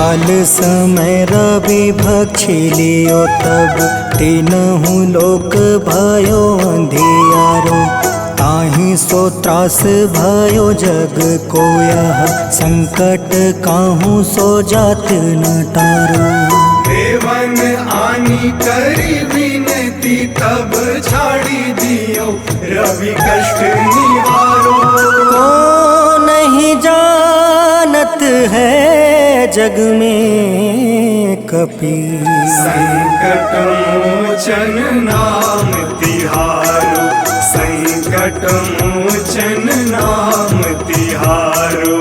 काल समय रवि भक्षी लियो तब तीनहु लोक भयो अंधियारो। ताहि सो त्रास भयो जग को यह संकट काहू सो जात न टारो। देवन आनी करी विनती तब छाड़ी दियो रवि कष्ट निवारो। को नहीं जानत है जग में कपि संकट मोचन नाम तिहारो। संकट मोचन नाम तिहारो।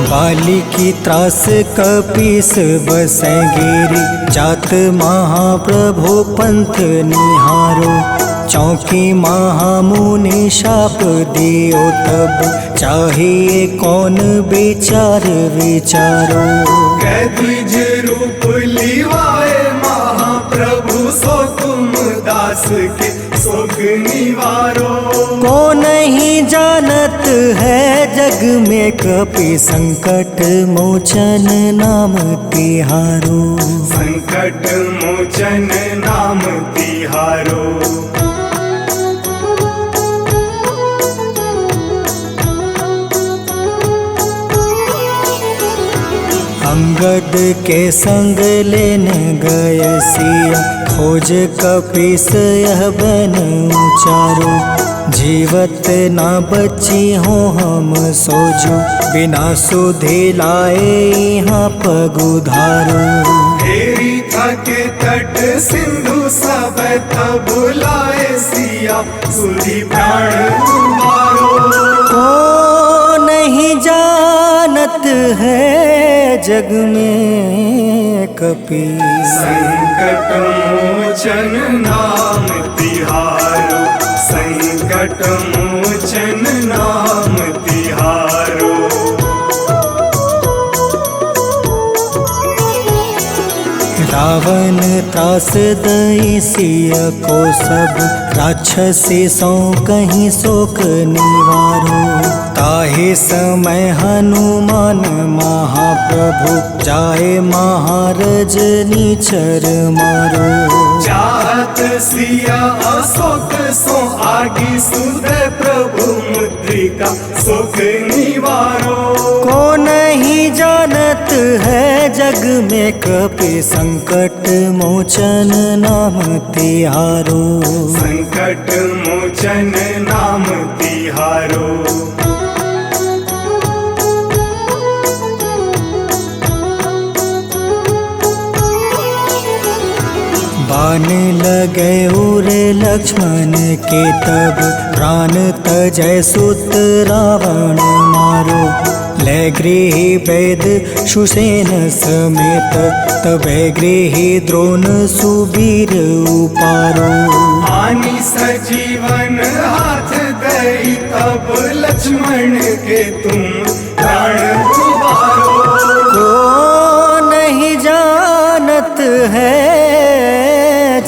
बाली की त्रास कपीस बसै गिरी। जात महाप्रभु पंथ निहारो। चौकी महामुनि शाप दियो तब चाहिए कौन विचार विचारो। कैद्विज रूप लिवाए महाप्रभु सो तुम दास के शोक निवारो। को नहीं जानत है जग में कपि संकट मोचन नाम तिहारो। संकट मोचन नाम तिहारो। अंगद के संग लेने गए सिया। खोज कपीस यह बन उचारो। जीवत ना बची हो हम सोजो। बिना सुधि लाए यहाँ पग उधारो। हेरी थके तट सिंधु सब तब लाए सिया। सुधि प्राण तुम्हारो। को नहीं जानत है जग में कपि संकट मोचन नाम तिहारो। संकट मोचन नाम तिहारो। रावण त्रास दई सिया को सब। राक्षसी सो कहीं शोक निवारो। ताहि समय हनुमान महाप्रभु जाए महारज नीचर मारो। चाहत सिया अशोक सो आगी सुदय प्रभु मुद्रिका शोक निवारो। को नहीं जानत है जग में कपि संकट मोचन नाम तिहारो। संकट मोचन नाम तिहारो। बाण लगे उरे लक्ष्मण के तब। प्राण तजय सुत रावण मारो। ले गृही वैद सुसेन समेत। तबे गृही द्रोण सुबीर उपारो। आनी सजीवन हाथ दई तब लक्ष्मण के तुम प्राण उबारो। को नहीं जानत है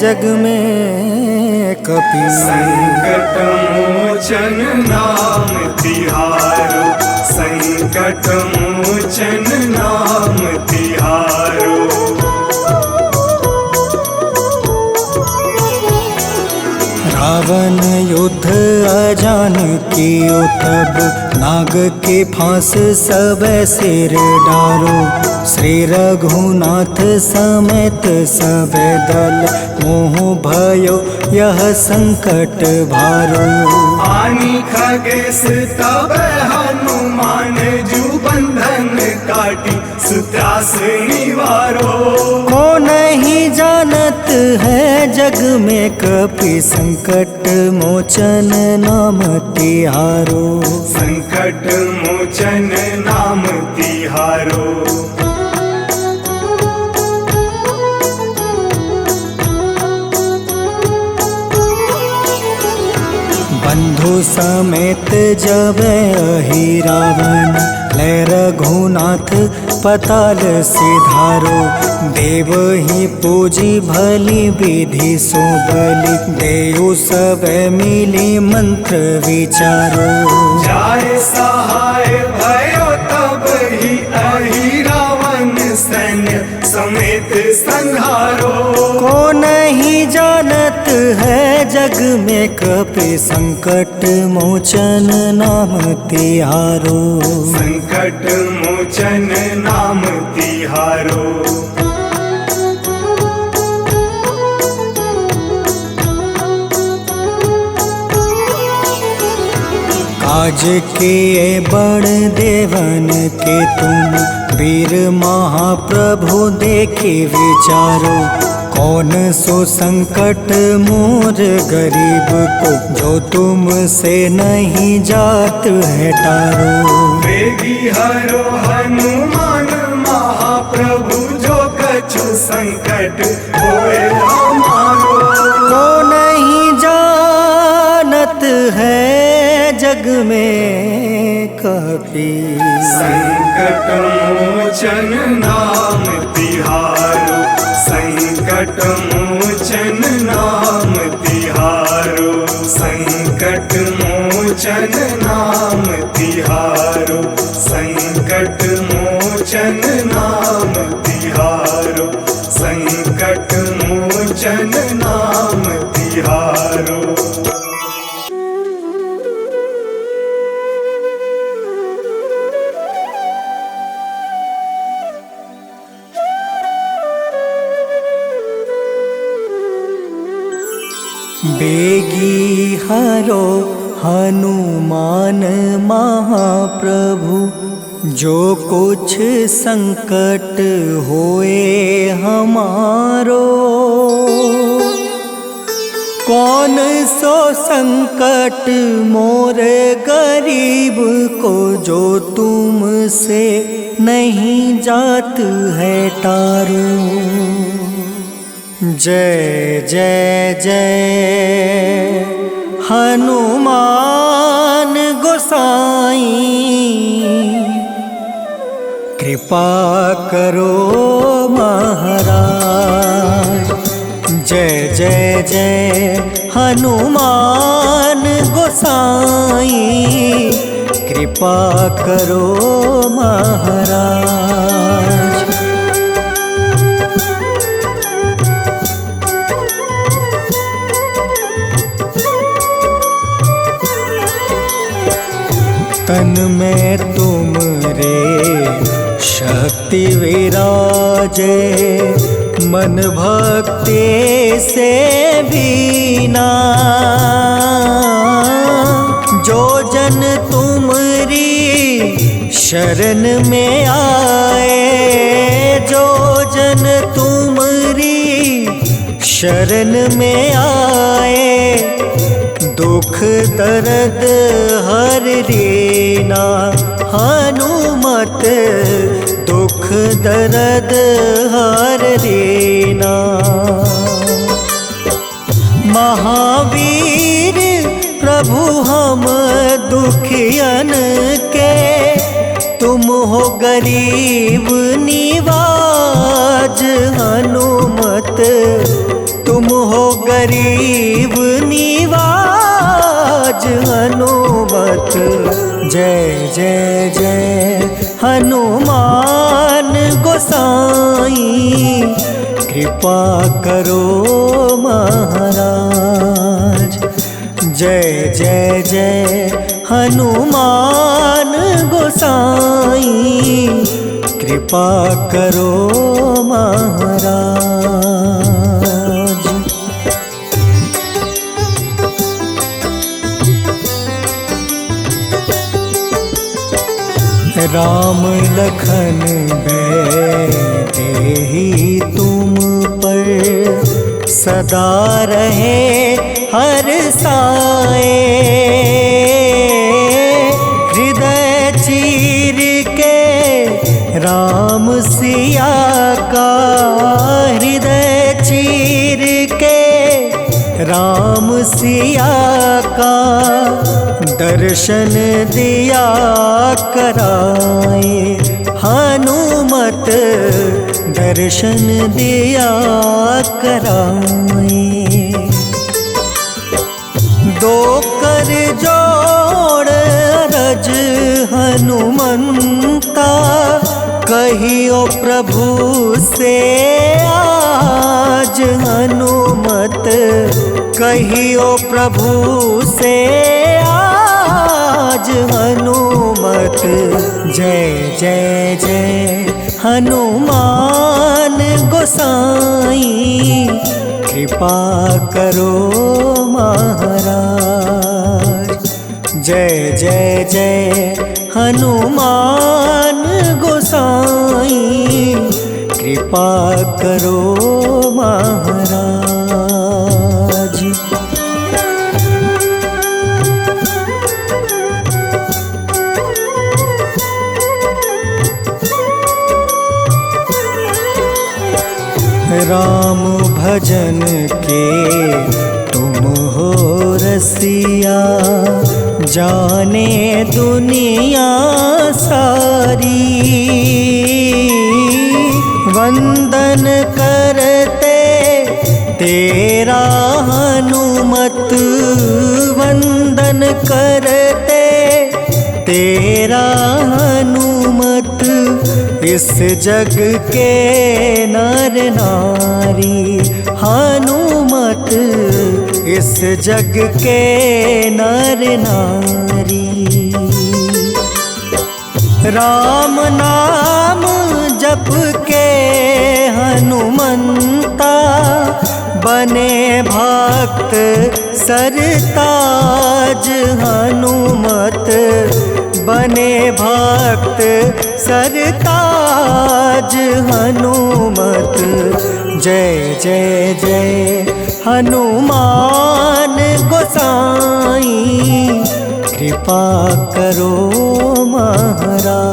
जग में कपि संकट मोचन नाम तिहारो। संकट मोचन नाम तिहारो। रावण युद्ध अजान कियो तब। नाग के फांस सब सिर डारो। श्री रघुनाथ समेत सब दल। मोह भयो यह संकट भारो। आनी खगेश तब हनुमान जू बंधन काटी सुत्रास निवारो। को नहीं जानत है जग में कपि संकट मोचन नाम तिहारो। संकट मोचन नाम तिहारो। बंधु समेत जब अहि रावण। ले रघुनाथ पताल सिधारो। देव ही पूजी भली विधि सो बलि, देव सब मिली मंत्र विचारो। जाय सहाय भयो तब ही अहि रावण सैन्य समेत संहारो। को नहीं जानत है जग में कपि संकट मोचन नाम तिहारो। संकट मोचन नाम तिहारो। काज किए बड़ देवन के तुम, वीर महाप्रभु देखे विचारो। कौन सो संकट मोर गरीब को, जो तुम से नहीं जात है टारो। वेगी हरो हनुमान महाप्रभु, जो कछु संकट होए हमारो। को नहीं जानत है जग में कपि, संकट मोचन नाम तिहारो। संकट मोचन नाम तिहारो। संकट मोचन नाम तिहारो। संकट मोचन नाम तिहारो। संकट मोचन नाम तिहारो। बेगी हरो हनुमान महाप्रभु, जो कुछ संकट होए हमारो। कौन सो संकट मोर गरीब को, जो तुम से नहीं जात है टारो। जय जय जय हनुमान गोसाई, कृपा करो महाराज। जय जय जय हनुमान गोसाई, कृपा करो महाराज। तन में तुम रे शक्ति विराजे, मन भक्ति से बीना। जो जन तुमरी शरण में आए, जो जन तुमरी शरण में आए, दुख दर्द हर लेना। हनुमत दुख दर्द हर लेना। महावीर प्रभु हम दुखियन के, तुम हो गरीब निवाज। हनुमत तुम हो गरीब निवाज। हनुमत जय जय जय हनुमान गोसाई, कृपा करो महाराज। जय जय जय हनुमान गोसाई, कृपा करो महाराज। राम लखन देहि तुम पर, सदा रहे हर साए। हृदय चीर के राम सिया का, हृदय चीर के राम सिया का, दर्शन दिया कराए। हनुमत दर्शन दिया कराए। दो कर जोड़ रज हनुमंता, कहियो प्रभु से आज हनुमत, कहियो प्रभु से आज हनुमत। जय जय जय हनुमान गोसाई, कृपा करो महाराज। जय जय जय हनुमान गोसाई, कृपा करो महाराज। राम भजन के तुम हो रसिया, जाने दुनिया सारी। वंदन करते तेरा हनुमत, वंदन करते तेरा हनुमत। इस जग के नर नारी हनुमत, इस जग के नर नारी। राम नाम जप के हनुमंता, बने भक्त सरताज हनुमत, बने भक्त सरताज हनुमत। जय जय जय हनुमान गोसाई, कृपा करो महाराज।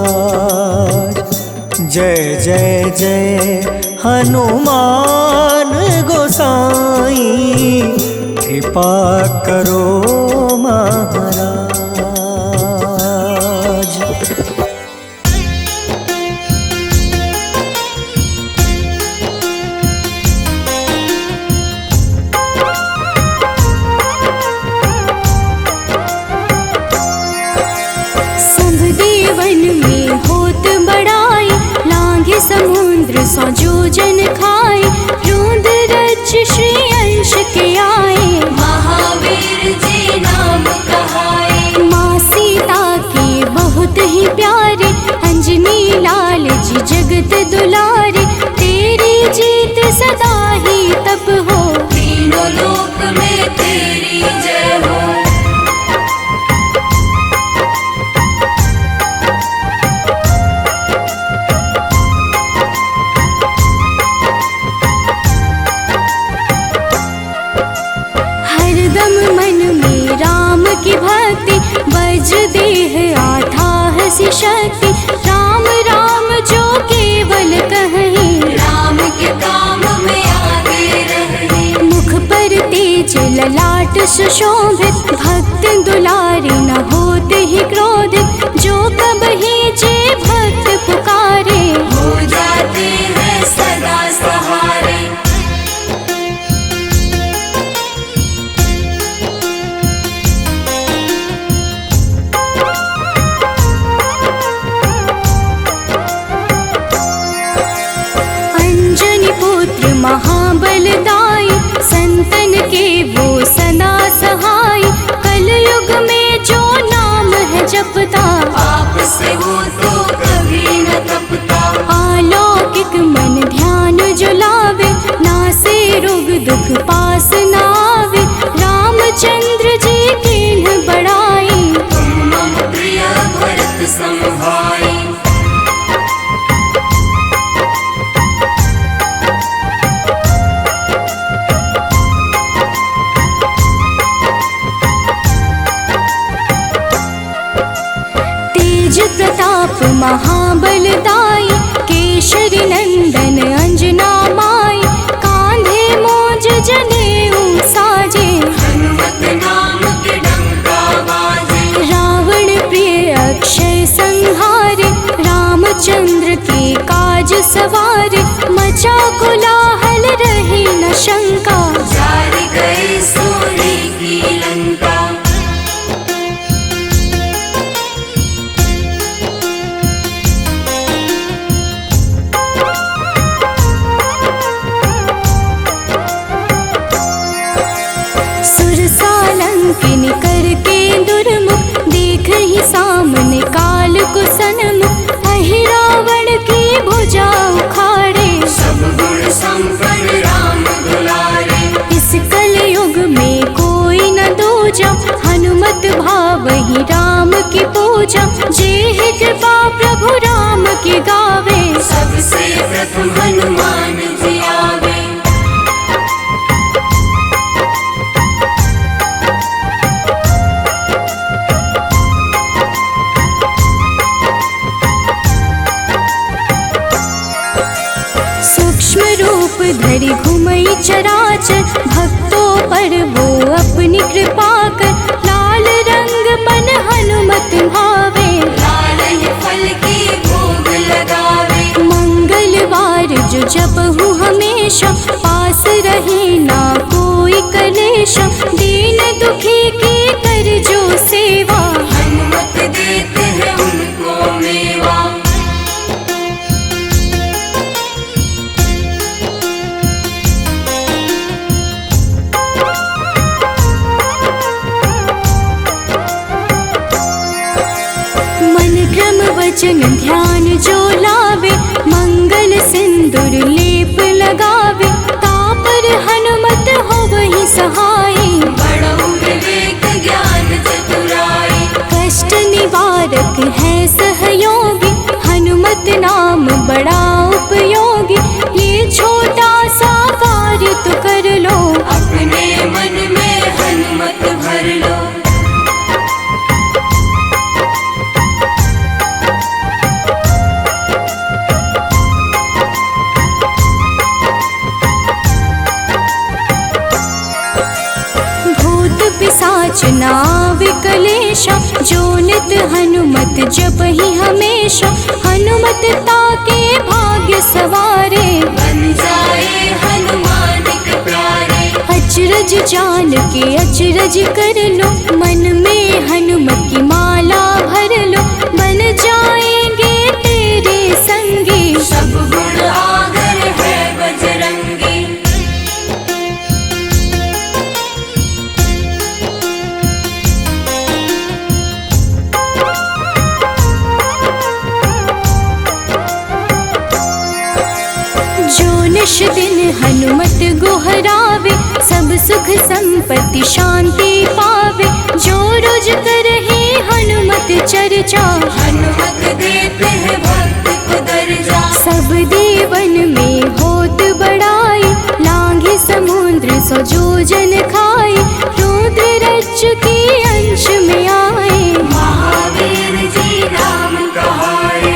जय जय जय हनुमान गोसाई, कृपा करो महाराज। समुद्र सौ जोजन खाए, रूंद रच श्री अंश के आए। महावीर जी नाम कहाए, माँ सीता के बहुत ही प्यारे, अंजनी लाल जी जगत दुलारे। तेरी जीत सदा ही तब हो, तीनों लोक में तेरी जय हो। मन में राम की भक्ति, बज देह आथाह सी शक्ति। राम राम जो केवल कहें, राम के काम में आगे रहें। मुख पर तेज ललाट सुशोभित, भक्त दुलारे न होते ही क्रोधित। जो कबहि जे भक्त पुकारे, हो जाते हैं सदा सहारे। महाबलदाई, संतन के वो सदा सहाय। कलयुग में जो नाम है जपता, पाप से वो तो कभी न तपता। अलौकिक मन ध्यान जो लावे, नासे रोग दुख पास न आवे। रामचंद्र जी किन्ह बड़ाई, तुम मम प्रिय भरत सम भाई। प्रताप रामचंद्र के काज सवार, मचा कोलाहल रही न शंका, जार गए सूर्य की लंका। सुरसालंकिनी करके दुर्मुख, देख ही सामने काल को सन्मुख, अहि रावण की भुजा उखाड़े, सब गुण संपन्न राम दुलारे। इस कलयुग में कोई न दूजा, हनुमत भावहि राम की पूजा, जेहि कृपा प्रभु राम की गावे, सबसे प्रथम हनुमान जी आवे। सूक्ष्म रूप धरि घुमई चराचर, भक्तों पर वो अपनी कृपा कर, लाल रंग मन हनुमत भावे, लाल ही फल की भोग लगावे। मंगलवार जो जपहु हमेशा, पास रहे ना कोई कलेशा, दीन दुखी की कर जो सेवा, हनुमत देते हैं उनको मेवा। मन क्रम वचन ध्यान जो लावे, मंगल सिंदूर लेप लगावे, तापर हनुमत हो वही सहाय, बड़ो विवेक ज्ञान चतुराई। कष्ट निवारक है सहयोगी, हनुमत नाम बड़ा उपयोगी, ये छोटा सा कार्य तो कर लो, अपने मन में हनुमत भर लो। भूत पिशाच नाव कलेशा, जो नित हनुमत जप ही हमेशा, हनुमत ताके भाग्य सवारे, बन जाए हनुमान के प्यारे। अचरज जान के अचरज कर लो, मन में हनुमत की माला भर लो, बन जाएंगे तेरे संगी, सब गुण आगर है बजरंगी। जो निश दिन हनुमत गोहरावे, सब सुख संपत्ति शांति पावे, जो रोज करहे हनुमत चर्चा, हनुमत देते हैं भक्त को दर्जा। सब देवन में होत बड़ाई, लांघे समुद्र सो जो जन खाए, रुद्र रज के अंश में आए, महावीर जी नाम कहाए।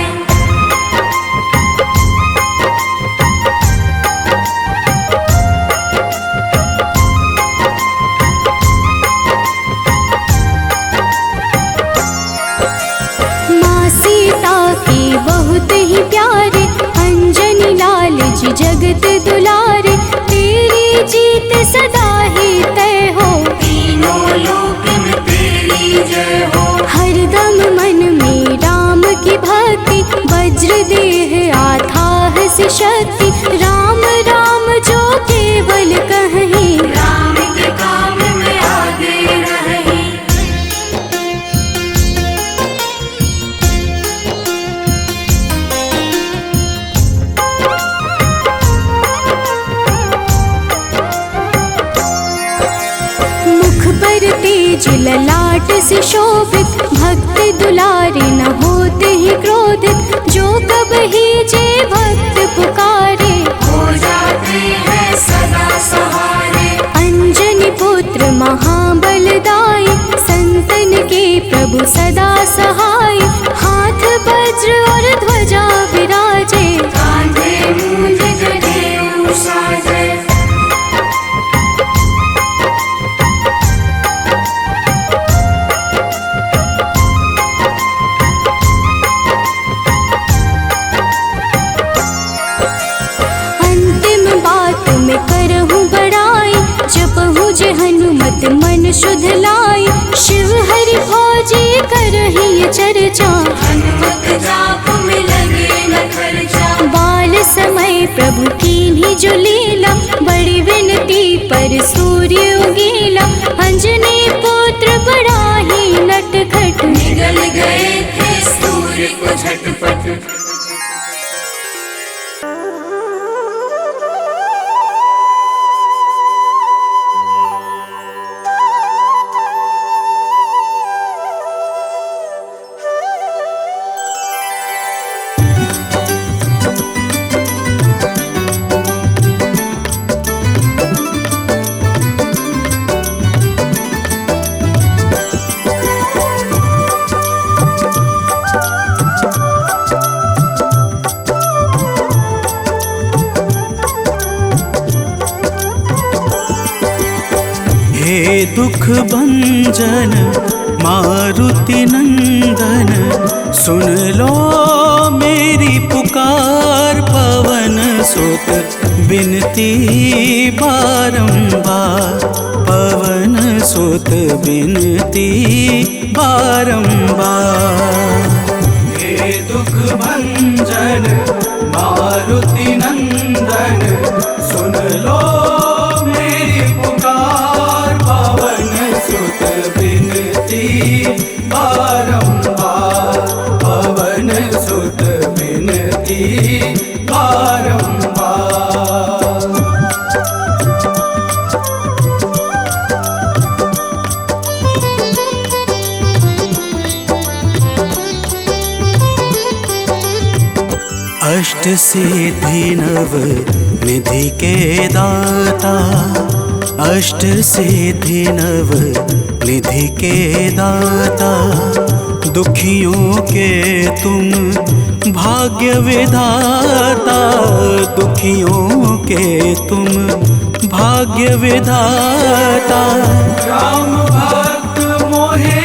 माँ सीता के बहुत ही प्यारे, अंजनी लाल जी जगत दुलारे, तेरी जीत सदा ही तय हो, तीनों लोक में तेरी जय हो। हरदम मन में राम की भक्ति, वज्र देह आथाह से शक्ति, राम राम जो केवल कहीं, राम के काम में आगे रहे। मुख पर तेज ललाट से शोभित, भक्त दुलारे न होते ही क्रोधित, जो कब ही जे भक्त पुकारे, हो जाते हैं सदा सहारे। अंजनी पुत्र महाबलदाई, संतन के प्रभु सदा सहाय, हाथ वज्र और ध्वजा विराजे, कांधे मूंज जनेऊ साजे। नित मन शुद्ध लाई, शिव हरि भोजी करही चर्चा। हनुमत जाप में लगे न खर्चा, बाल समय प्रभु कीन्ही जो लीला, बड़ी विनती पर सूर्य उगीला। अंजनी पुत्र बड़ा ही नटखट, निगल गए थे सूर्य को झटपट। हे दुख भंजन मारुति नंदन, सुन लो मेरी पुकार। पवन सुत बिनती बारंबार, पवन सुत बिनती बारंबार। हे दुख भंजन मारुति नंदन, सुन लो मेरी पुकार। पवन सुत बिनती बारंबार, पवन सुत बिनती बारंबार। अष्ट सिद्धि नव निधि के दाता, अष्ट सिद्धि नव निधि के दाता। दुखियों के तुम भाग्य विधाता, दुखियों के तुम भाग्य विधाता। राम भक्त मोहे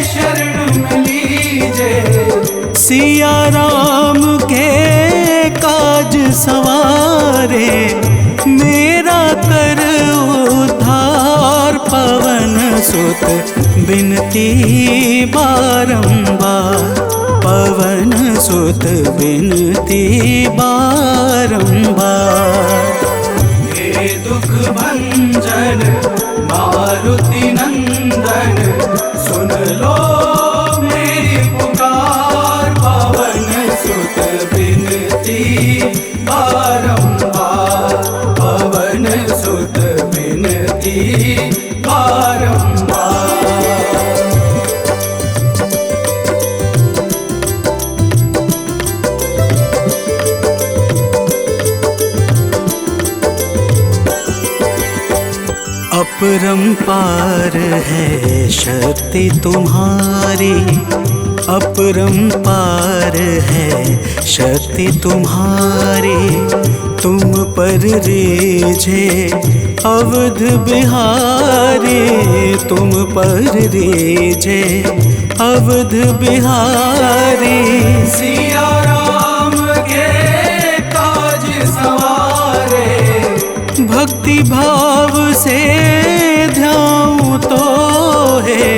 शरण लीजे, सिया राम के काज सवारे। मेरा कर उद्धार, पवन सुत बिनती बारंबार, पवन सुत बिनती बारंबार। हे दुख भंजन मारुति नंदन, सुन लो मेरी पुकार। पवन सुत बिनती बारंबार, पवन सुत बिनती बारंबार। अपरंपार है शक्ति तुम्हारी, अपरंपार है शक्ति तुम्हारी। तुम पर रीझे अवध बिहारी, तुम पर रीझे अवध बिहारी। सिया राम के काज सवारे, भक्ति भाव से ध्याऊं तो है,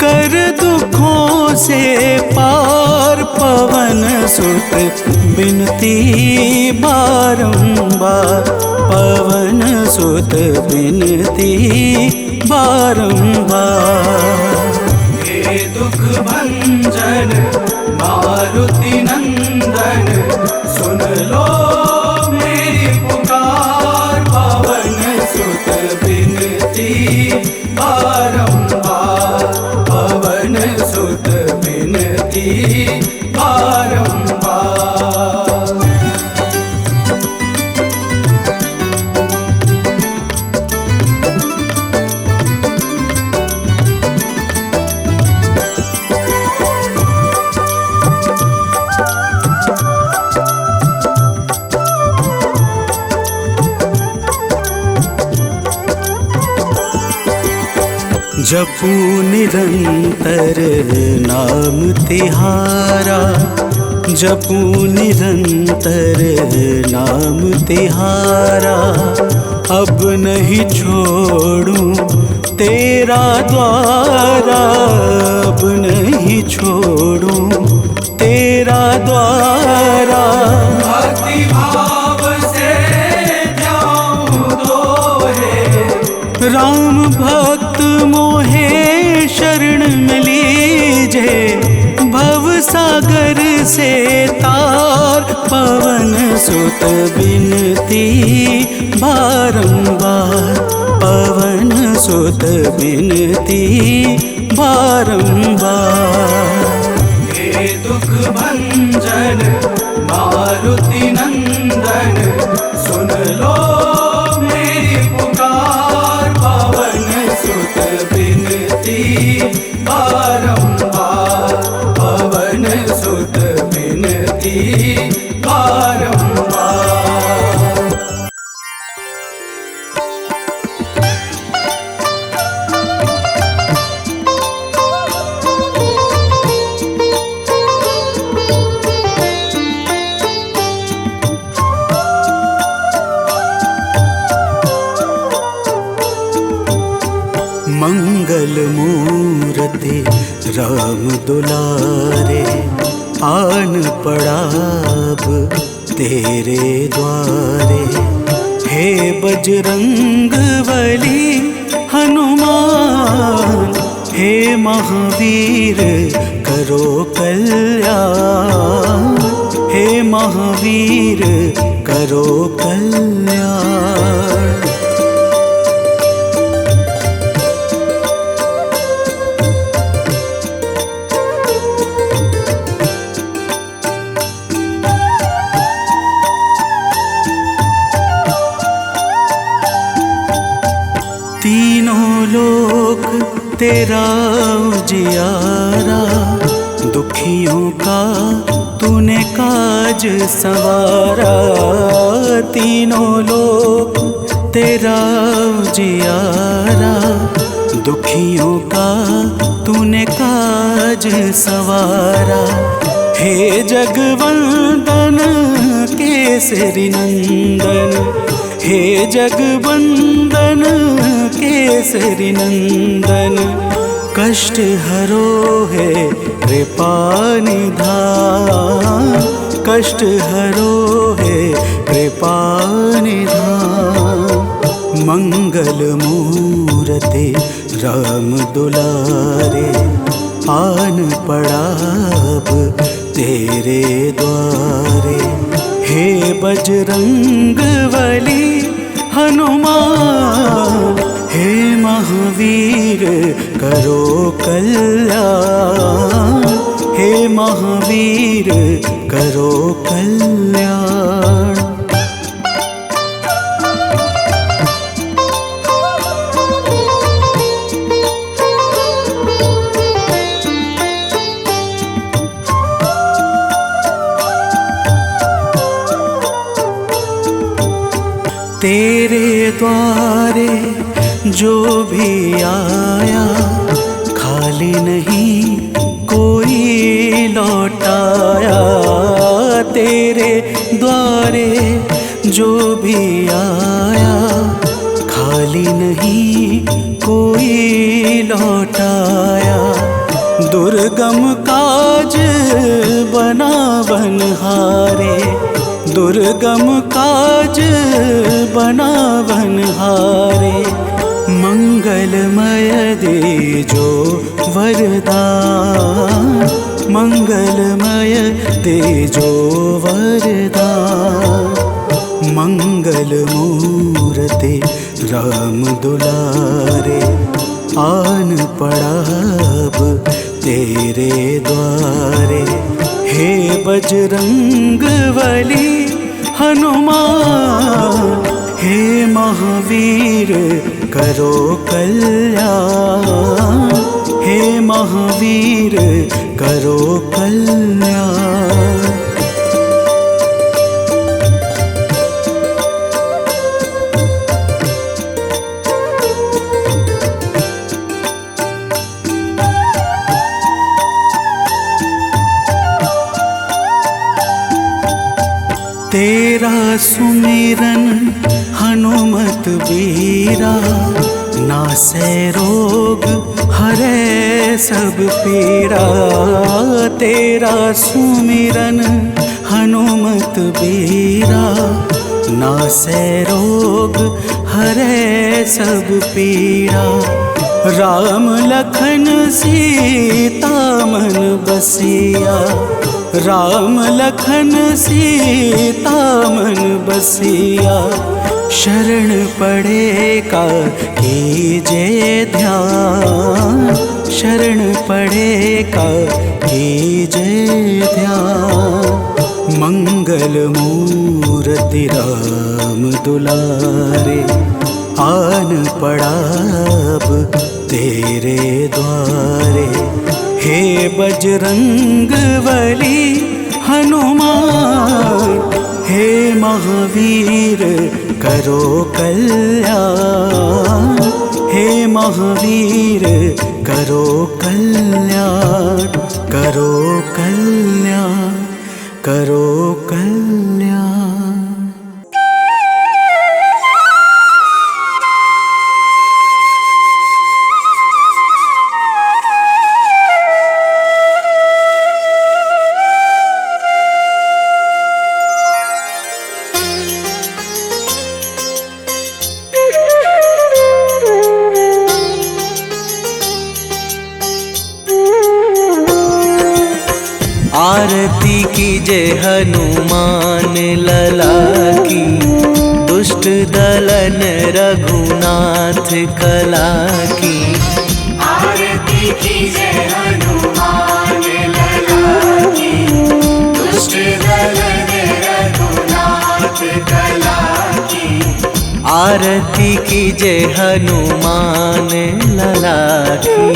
कर दुखों से पार। पवन सुत बिनती बारंबार, पवन सुत बिनती बारंबार। हे दुख भंजन मारुति नंदन, सुन लो मेरी पुकार। पवन सुत बिनती बारंबार, पवन सुत बिनती बारंबार। जपू निरंतर नाम तिहारा, जपू निरंतर नाम तिहारा। अब नहीं छोड़ूं तेरा द्वारा अब नहीं छोड़ूं, तेरा द्वारा भक्ति भाव से जाऊं दोहे। राम भक्त मोहे शरण में लीजे, भव सागर से तार पवन सुत बिनती बारंबार, पवन सुत बिनती बारंबार। हे दुख भंजन मारुति नंदन, सुन लो मेरी पुकार, पवन सुत बिनती बारंबार, पवन सुत बिनती बारंबार। मंगल मूर्ति राम दुलारे, आन पड़ा अब तेरे द्वारे। हे बजरंग बली हनुमान, हे महावीर करो कल्याण, हे महावीर करो कल्याण। तीनों लोक तेरा उजियारा, दुखियों का तूने काज संवारा। तीनों लोक तेरा उजियारा, दुखियों का तूने काज संवारा। हे जगवंदन केसरी नंदन, हे जगवंदन केसरी नंदन। कष्ट हरो है कृपा निधान, कष्ट हरो है कृपा निधान। मंगल मूर्ति राम दुलारे, आन पड़ा अब तेरे द्वारे। हे बजरंग बली हनुमान, हे महावीर करो कल्याण, हे महावीर करो कल्याण। तेरे द्वारे जो भी आया, खाली नहीं कोई लौटाया। तेरे द्वारे जो भी आया, खाली नहीं कोई लौटाया। दुर्गम काज बना बनहारे, दुर्गम काज बना बनहारे। मंगलमय दे जो वरदान, मंगलमय दे जो वरदान। मंगल मूर्ति राम दुलारे, आन पड़ा अब तेरे द्वारे। हे बजरंग बली हनुमान, हे महावीर करो कल्याण, हे महावीर करो कल्याण। तेरा सुमिरन हनुमत बीरा, नासै रोग हरै सब पीड़ा, तेरा सुमिरन हनुमत बीरा। नासै रोग हरै सब पीड़ा, राम लखन सीता मन बसिया। राम लखन सीता मन बसिया, शरण पड़े का कीजे ध्यान। शरण पड़े का कीजे ध्यान। मंगल मूर्ति राम दुलारे, आन पड़ा अब तेरे द्वारे। हे बजरंग बली हनुमान, हे महावीर करो कल्याण। हे महावीर करो कल्याण, करो कल्याण, करो कल्याण। आरती कीजे हनुमान लला की, दुष्ट दलन रघुनाथ कला की। आरती कीजे हनुमान लला की, दुष्ट दलन रघुनाथ कला की। आरती कीजे हनुमान लला की।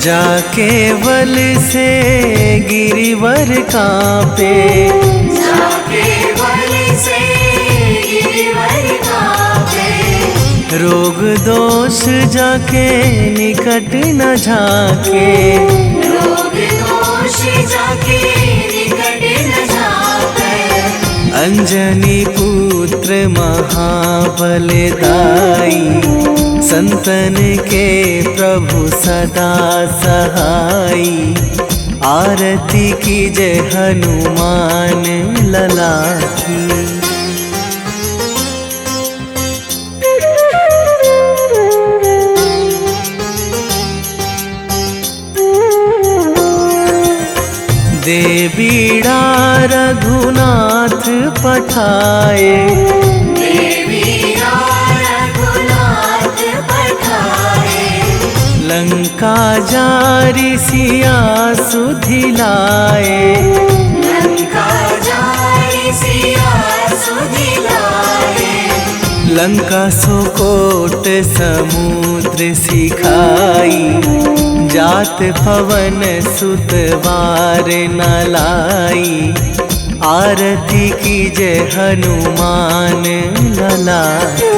जाके बल से गिरिवर कांपे, जाके बल से गिरिवर कांपे। रोग दोष जाके निकट न झाके, रोग दोष जाके निकट न झाके। अंजनी पुत्र महाबल दाई, संतन के प्रभु सदा सहाई। आरती कीजे हनुमान लला की। दे बीड़ा रघुनाथ पठाए, लंका जारी सिया सुधिलाए। लंका जारी सिया सुधिलाए। लंका सुकोट समुद्र सिखाई, जात पवन सुत वार न लाई। आरती कीजे हनुमान लला की।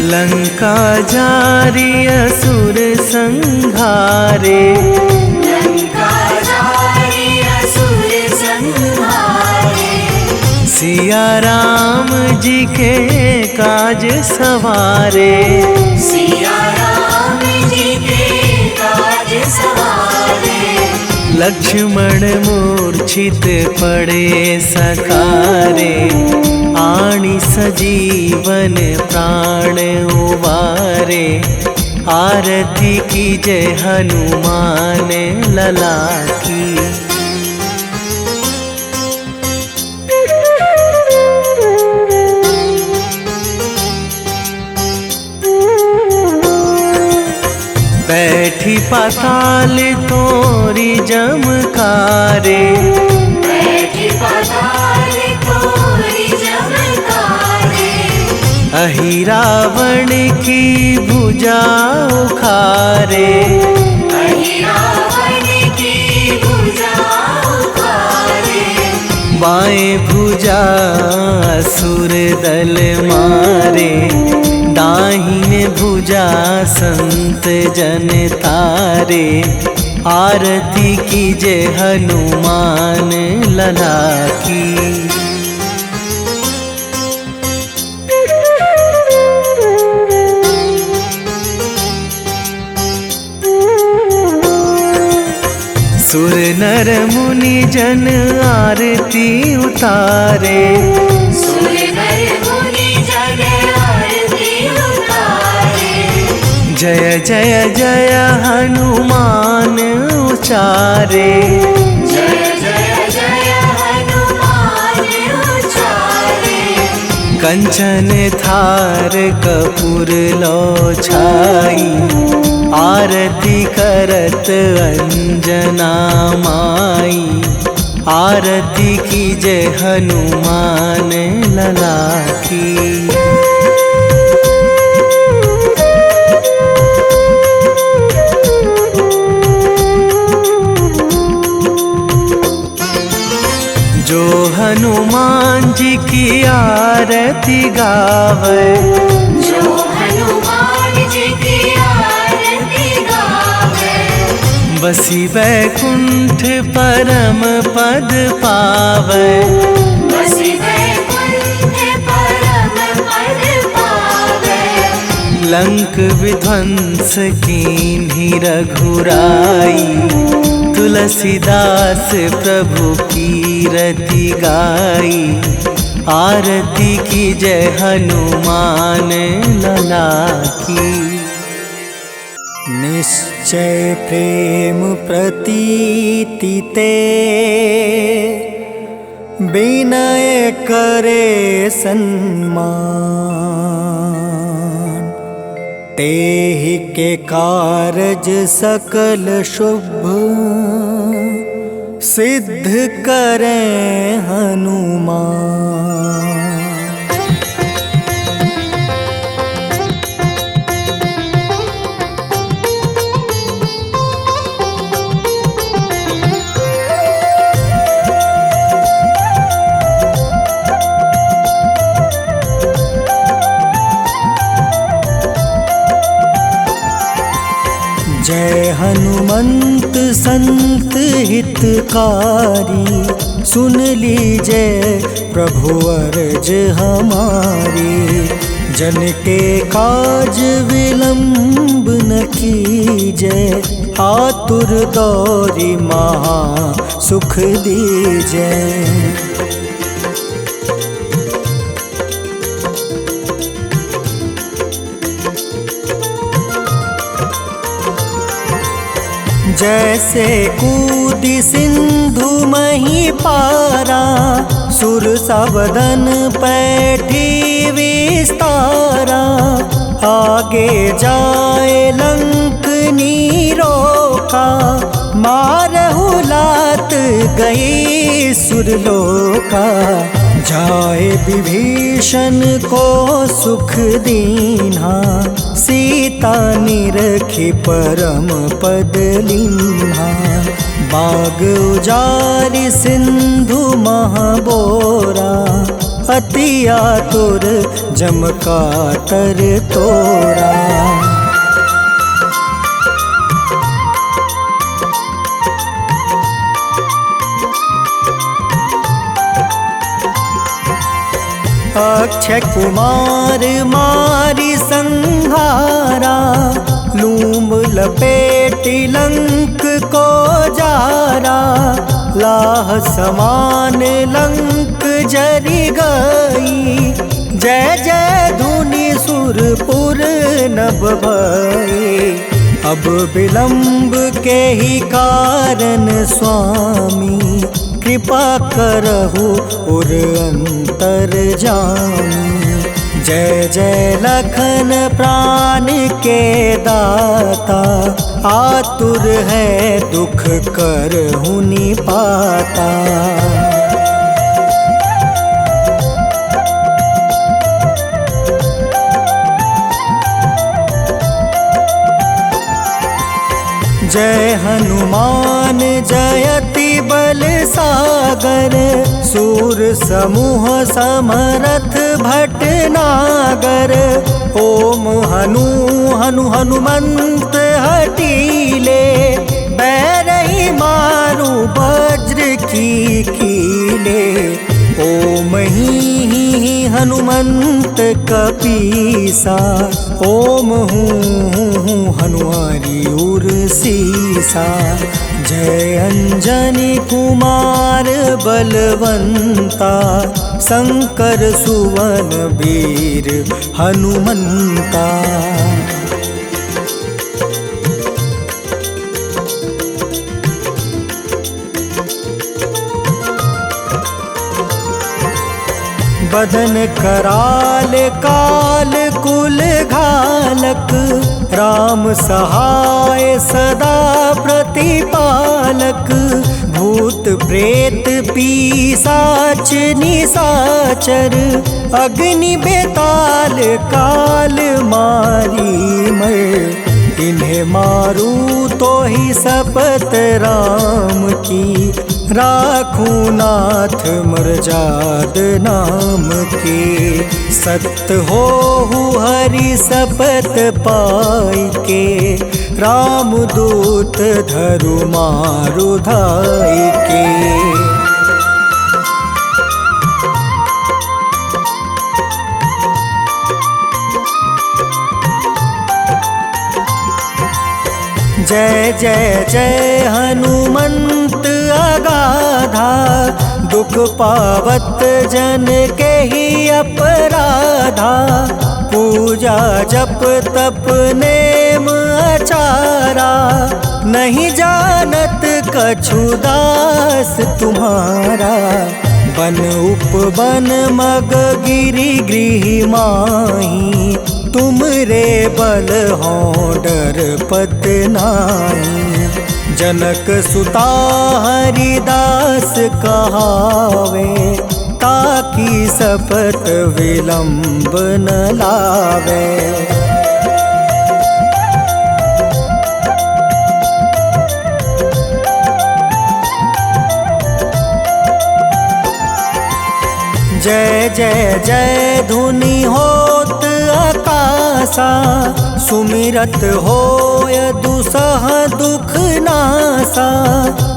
लंका जारी असुर संहारे, लंका जारी असुर संहारे। सिया राम जी के काज सवारे, सिया राम जी के काज सवारे। लक्ष्मण मूर्छित पड़े सकारे, आणी सजीवन प्राण उबारे। आरती कीजे हनुमान लला की। बैठी पाताल तोरी जमकारे, बैठी पाताल तोरी जमकारे। अहि रावण की भुजा उखारे, अहि रावण की भुजा उखारे। बाएं भुजा असुर दल मारे, दाहिने भुजा संत जन तारे। आरती कीजे हनुमान लला की। सुर नर मुनि जन आरती उतारे, सुर नर मुनि जन आरती उतारे। जय जय जय हनुमान उचारे, जय जय जय हनुमान उचारे। कंचन थार कपूर लो छाई, आरती करत अंजना माई। आरती कीजे हनुमान लला की। जो हनुमान जी की आरती गावे, जो हनुमान जी की आरती गावे। बसी बैकुंठ परम पद पावे, बसी बैकुंठ परम पद पावे। लंक विध्वंस कीन्ही रघुराई, तुलसीदास प्रभु की रति गाई। आरती कीजे हनुमान लला की। निश्चय प्रेम प्रतीति ते, विनय करे सन्मान। तेहि के कारज सकल शुभ, सिद्ध करें हनुमान। जय हनुमंत संत हितकारी, सुन लीजिए प्रभु अर्ज हमारी। जन के काज विलंब न कीजय, आतुर दौरी महा सुख दीजय। जैसे कूदी सिंधु मही पारा, सुर सबदन पैठी विस्तारा। आगे जाए लंक नीरोका, मारहु लात गई सुरलोका। जाए विभीषण को सुख दीन्हा, सीता निरखी परम पद लीन्हा। बाग उजारि सिंधु महाबोरा, अति आतुर जम कातर तोरा। अक्षय कुमार मारी संहारा, लूम लपेटी लंक को जारा। लाह समान लंक जरी गई, जय जय धुनि सुरपुर नभ भई। अब विलंब के ही कारण स्वामी, कृपा करहु उर अंतर जामी। जय जय लखन प्राण के दाता, आतुर है दुख करहु निपाता। जय हनुमान जयति बल सागर, सूर समूह समरथ भटनागर। ओम हनु हनु हनुमंत हटीले, बैरही मारू वज्र की कीले। ओम ही हनुमंत कपीसा, ओम हूँ हनुमारी उर सीसा। जय अंजनी कुमार बलवंता, शंकर सुवन वीर हनुमंता। बदन कराल काल कुल घालक, राम सहाय सदा प्रतिपालक। भूत प्रेत पिशाच निशाचर, अग्नि बेताल काल मारी मर। इन्हें मारू तो ही शपथ राम की, राखूं नाथ मर्जाद नाम के। सत्य हो हरि शपथ पाई के, राम दूत धरु मारु धाई के। जय जय जय हनुमंत अगाधा, दुख पावत जन के ही अपराधा। पूजा जप तप नेम आचारा, नहीं जानत कछु दास तुम्हारा। बन उपवन मग गिरि गृह माही, तुम रे बल हो डर पत नाई। जनक सुता हरिदास कहावे, ताकि शपथ विलंब न लावे। जय जय जय धुनि होत आकाशा, सुमिरत होय दुसह दुख नासा।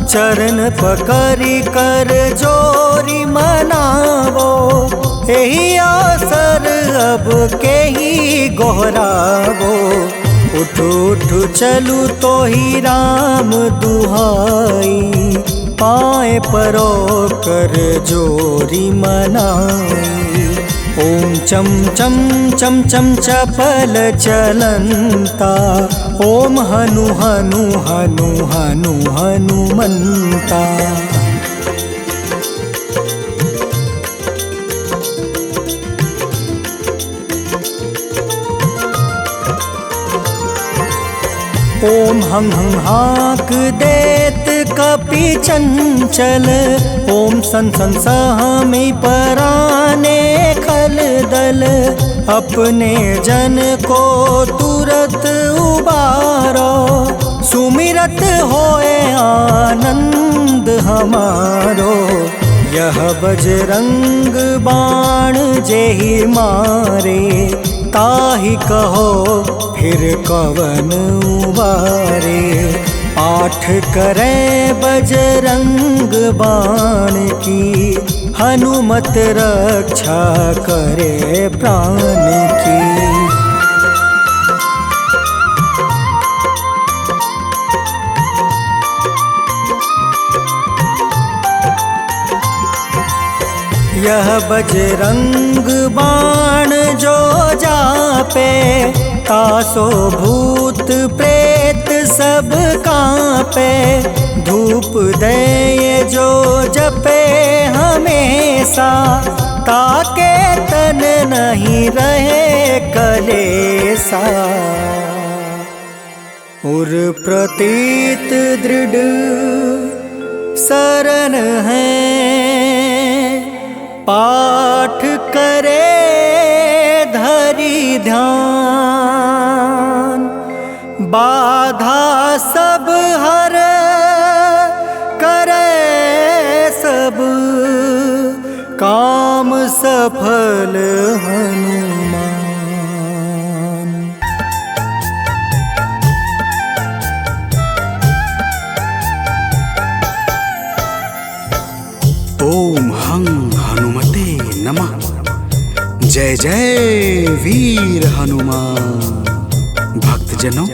चरण पकड़ि कर जोरी मनावो, एही आसर अब के ही गोहरावो। उठ उठ चलू तो ही राम दुहाई, पाए परो कर जोरी मनाई। ओम चम चम चम चम चपल चलंता, ओम हनु हनु हनु हनु हनुमंता। ओम हं हं हाक देत कपि चंचल, ओम सन सन सहमी पराने खल दल। अपने जन को तुरत उबारो, सुमिरत होए आनंद हमारो। यह बजरंग बाण जेहि मारे, ताहि कहो फिर कवन उबारे। पाठ करें बजरंग बाण की, हनुमत रक्षा करे प्राण की। यह बजरंग बाण जो जापे, तासो भूत प्रेत सब कांपे। धूप दे जो जपे हमेशा, ताके तन नहीं रहे कलेसा। उर प्रतीत दृढ़ शरण है, पाठ करे ध्यान। बाधा सब काम सफल हनुमान। ओम हं हनुमते नमः। जय जय वीर हनुमान। भक्तजनों,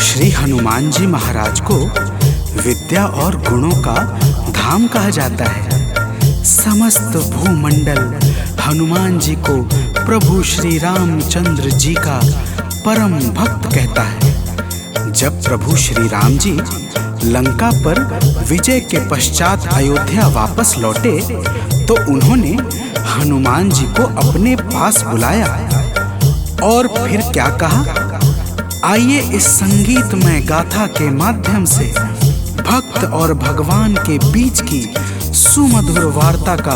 श्री हनुमान जी महाराज को विद्या और गुणों का धाम कहा जाता है। समस्त भूमंडल हनुमान जी को प्रभु श्री रामचंद्र जी का परम भक्त कहता है। जब प्रभु श्री राम जी लंका पर विजय के पश्चात अयोध्या वापस लौटे तो उन्होंने हनुमान जी को अपने पास बुलाया और फिर क्या कहा, आइए इस संगीतमय गाथा के माध्यम से भक्त और भगवान के बीच की सुमधुर वार्ता का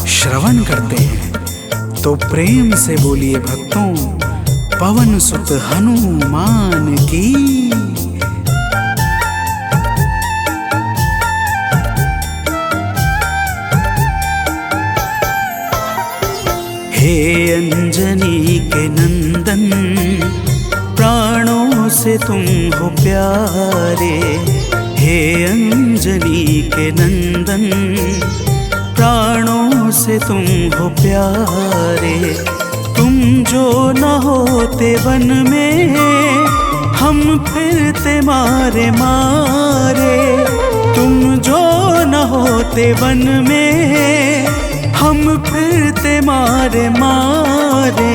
श्रवण करते हैं। तो प्रेम से बोलिए भक्तों, पवन सुत हनुमान की। हे अंजनी के नंदन, प्राणों से तुम हो प्यारे। हे अंजनी के नंदन, प्राणों से तुम हो प्यारे। तुम जो न होते वन में, हम फिरते मारे मारे। तुम जो न होते वन में, हम फिरते मारे मारे।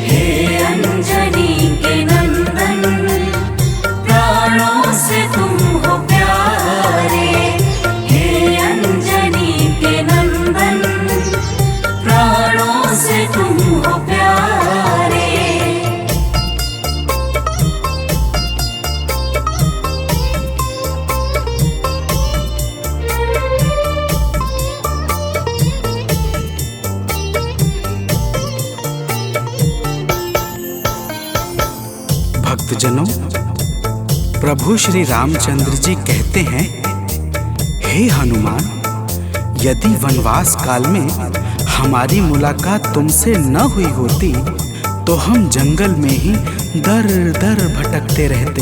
हे अंजनी के नंदन, प्राणों से तुम हो प्यारे। हे अंजनी के नंदन, प्राणों से तुम हो प्यारे। भक्तजनों, प्रभु श्री रामचंद्र जी कहते हैं, हे हनुमान, यदि वनवास काल में हमारी मुलाकात तुमसे न हुई होती तो हम जंगल में ही दर दर भटकते रहते।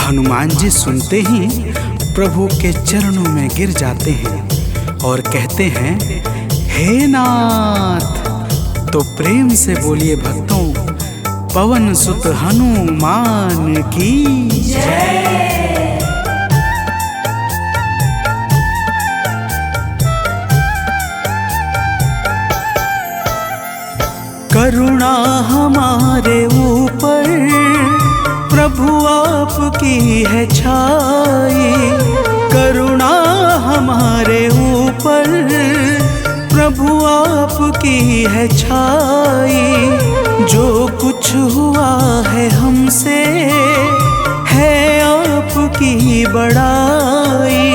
हनुमान जी सुनते ही प्रभु के चरणों में गिर जाते हैं और कहते हैं, हे नाथ। तो प्रेम से बोलिए भक्तों, पवन सुत हनुमान की जय। करुणा हमारे ऊपर प्रभु आपकी है छाई। करुणा हमारे ऊपर प्रभु आपकी है छाई। जो कुछ हुआ है हमसे है आपकी बड़ाई।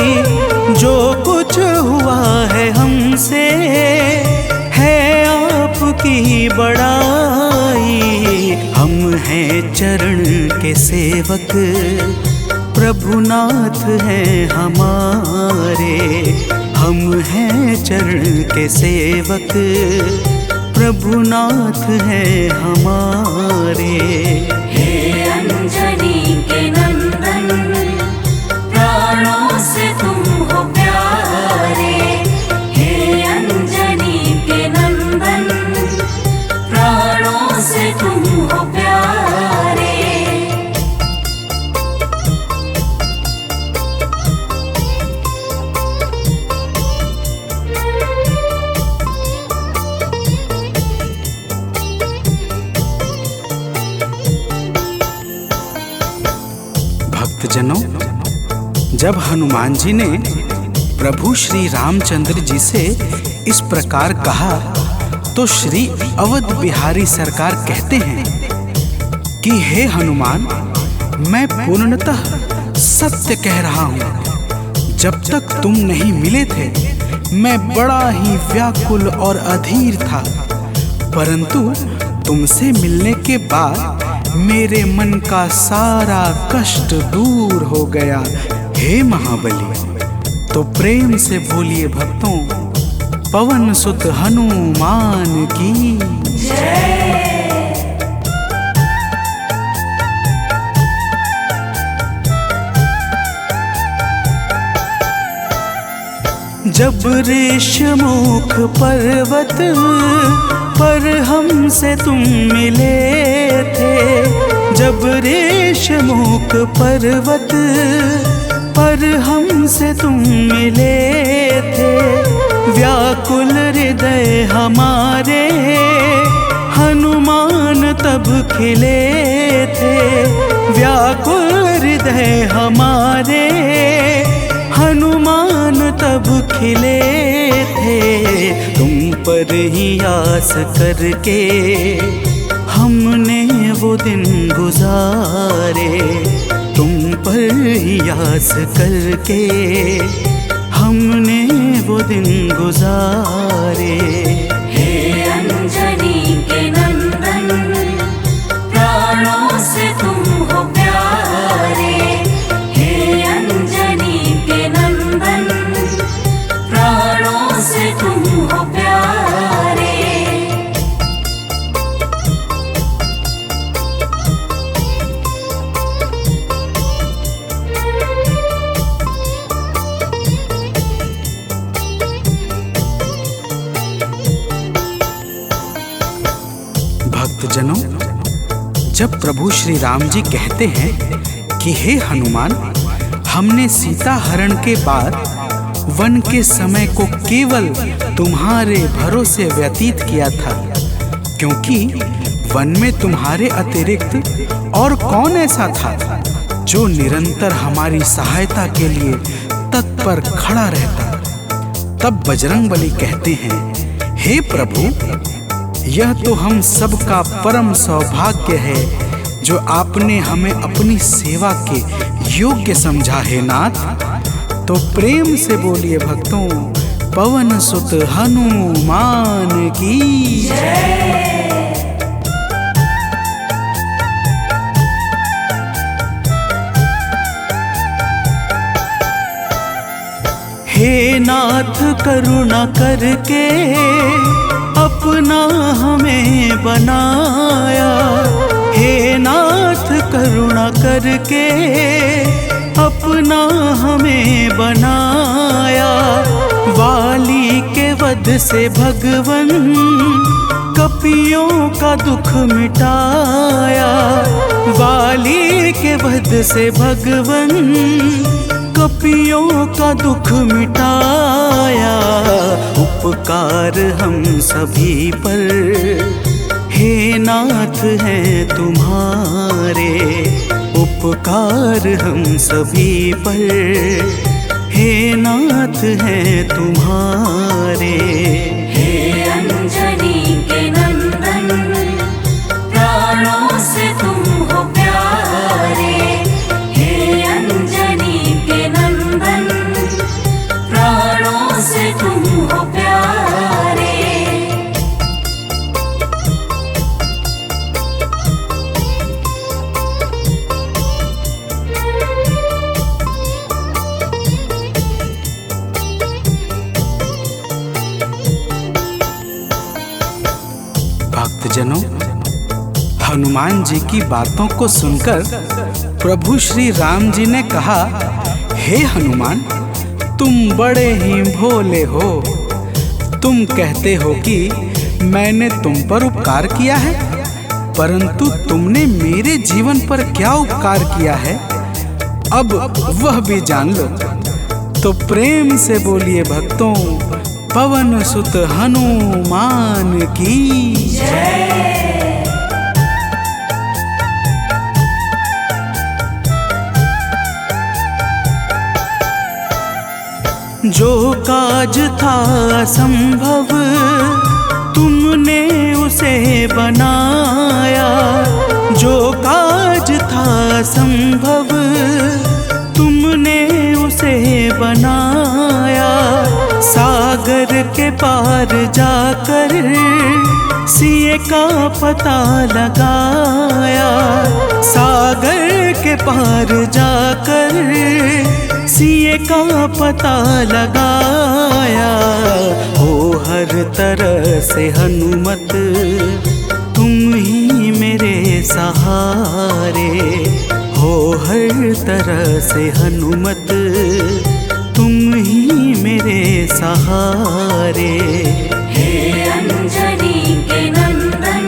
जो कुछ हुआ है हमसे है आपकी बड़ाई। हम हैं चरण के सेवक, प्रभुनाथ हैं हमारे। हम हैं चरण के सेवक, प्रभुनाथ हैं हमारे। हे अंजनी के नंदन, प्राणों से तुम हो प्यारे। हे अंजनी के नंदन, प्राणों से तुम हो प्यारे। भक्तजनों, जब हनुमान जी ने प्रभु श्री रामचंद्र जी से इस प्रकार कहा तो श्री अवध बिहारी सरकार कहते हैं कि हे हनुमान, मैं पूर्णतः सत्य कह रहा हूँ। जब तक तुम नहीं मिले थे मैं बड़ा ही व्याकुल और अधीर था, परंतु तुमसे मिलने के बाद मेरे मन का सारा कष्ट दूर हो गया। हे महाबली, तो प्रेम से बोलिए भक्तों, पवन सुत हनुमान की जब ऋषमुख पर्वत पर हमसे तुम मिले थे, जब ऋषमुख पर्वत पर हमसे तुम मिले थे, व्याकुल हृदय हमारे हनुमान तब खिले थे, व्याकुल हृदय हमारे हनुमान तब खिले थे। तुम पर ही आस करके हमने वो दिन गुजारे, तुम पर ही आस करके हमने वो दिन गुजारे। हे अंजनी के नंदन, प्राणों से तुम हो प्यारे, हे अंजनी के नंदन, प्राणों से तुम हो प्यारे। भक्तजनों, जब प्रभु श्री राम जी कहते हैं कि हे हनुमान, हमने सीता हरण के बाद वन के समय को केवल तुम्हारे भरोसे व्यतीत किया था, क्योंकि वन में तुम्हारे अतिरिक्त और कौन ऐसा था जो निरंतर हमारी सहायता के लिए तत्पर खड़ा रहता। तब बजरंगबली कहते हैं, हे प्रभु, यह तो हम सबका परम सौभाग्य है जो आपने हमें अपनी सेवा के योग्य समझा है नाथ। तो प्रेम से बोलिए भक्तों, पवन सुत हनुमान की जय। हे नाथ करुणा करके अपना हमें बनाया, हे नाथ करुणा करके अपना हमें बनाया। वाली के वध से भगवन कपियों का दुख मिटाया, वाली के वध से भगवन कपियों का दुख मिटाया। उपकार हम सभी पर हे नाथ हैं तुम्हारे, उपकार हम सभी पर हे नाथ हैं तुम्हारे। हे अंजनी के नंदन, प्राणों से तुम हो प्यारे, हे अंजनी के नंदन, प्राणों से तुम हो प्यारे। भक्तजनों, हनुमान जी की बातों को सुनकर प्रभु श्री राम जी ने कहा, हे हनुमान, तुम बड़े ही भोले हो। तुम कहते हो कि मैंने तुम पर उपकार किया है, परंतु तुमने मेरे जीवन पर क्या उपकार किया है, अब वह भी जान लो। तो प्रेम से बोलिए भक्तों, पवन सुत हनुमान की जय। जो काज था असंभव तुमने उसे बनाया, जो काज था असंभव तुमने उसे बनाया। सागर के पार जाकर सिए का पता लगाया, सागर के पार जाकर सिए का पता लगाया। हो हर तरह से हनुमत तुम ही मेरे सहारे, हो हर तरह से हनुमत तुम ही मेरे सहारे। हे अंजनी के नंदन,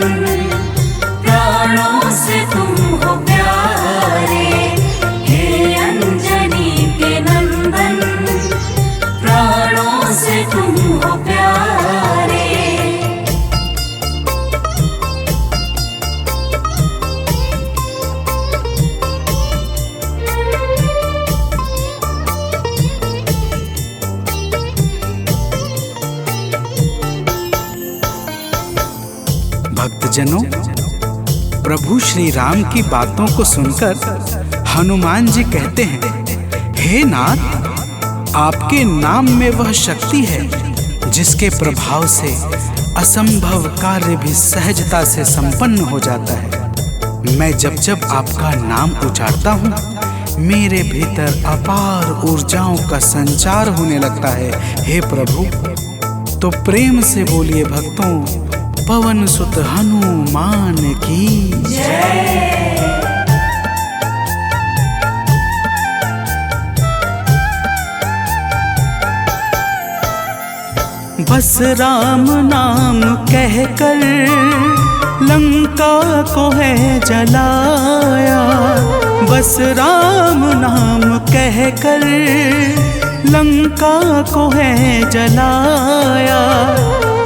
प्राणों से तुम हो प्यारे। हे अंजनी के नंदन, प्राणों से तुम हो प्यारे। भक्तजनों, प्रभु श्री राम की बातों को सुनकर हनुमान जी कहते हैं, हे नाथ, आपके नाम में वह शक्ति है जिसके प्रभाव से असंभव कार्य भी सहजता से संपन्न हो जाता है। मैं जब जब आपका नाम उचारता हूँ, मेरे भीतर अपार ऊर्जाओं का संचार होने लगता है। हे प्रभु, तो प्रेम से बोलिए भक्तों, पवन सुत हनुमान की जय। बस राम नाम कहकर लंका को है जलाया, बस राम नाम कहकर लंका को है जलाया।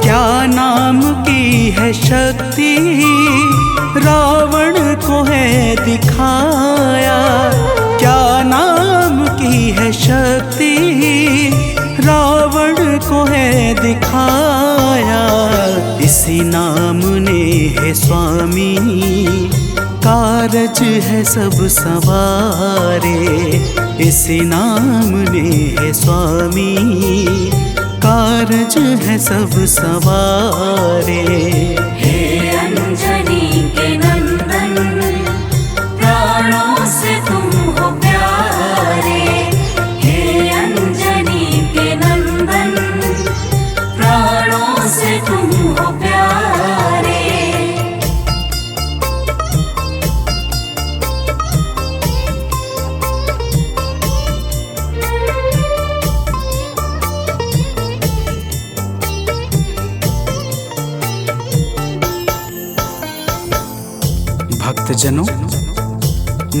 क्या नाम की है शक्ति रावण को है दिखाया, क्या नाम की है शक्ति रावण को है दिखाया। इसी नाम ने है स्वामी कारज है सब सवारे, इसी नाम ने है स्वामी कारज है सब सवारे। हे अंजनी के नंदन, प्राणों से तुम हो प्यारे। हे अंजनी के नंदन, प्राणों से तुम हो प्यारे। भक्तजनों,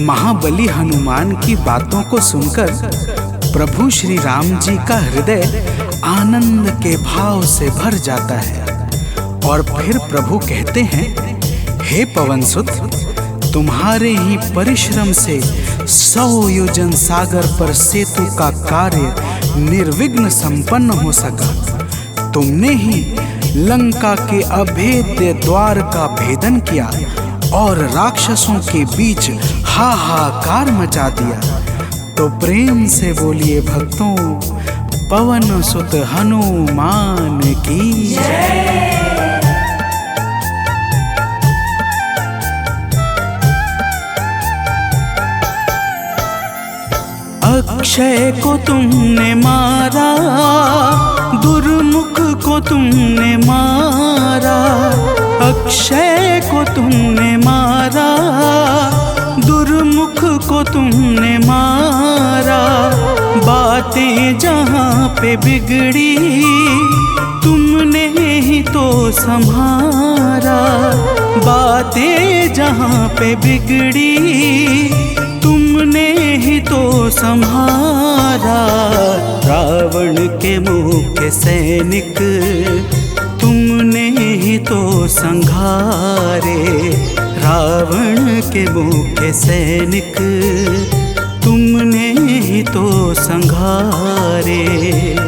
महाबली हनुमान की बातों को सुनकर प्रभु श्री राम जी का हृदय आनंद के भाव से भर जाता है और फिर प्रभु कहते हैं, हे पवनसुत, तुम्हारे ही परिश्रम से 100 योजन सागर पर सेतु का कार्य निर्विघ्न संपन्न हो सका। तुमने ही लंका के अभेद्य द्वार का भेदन किया और राक्षसों के बीच हाहाकार मचा दिया। तो प्रेम से बोलिए भक्तों, पवन सुत हनुमान की जय। अक्षय को तुमने मारा, दुर्मुख को तुमने मारा, अक्षय को तुमने मारा, दुर्मुख को तुमने मारा। बातें जहाँ पे बिगड़ी तुमने ही तो संहारा, बातें जहाँ पे बिगड़ी तुमने ही तो संहारा। रावण के मुख्य सैनिक तुमने ही तो संघारे, रावण के मुख्य सैनिक तुमने ही तो संघारे।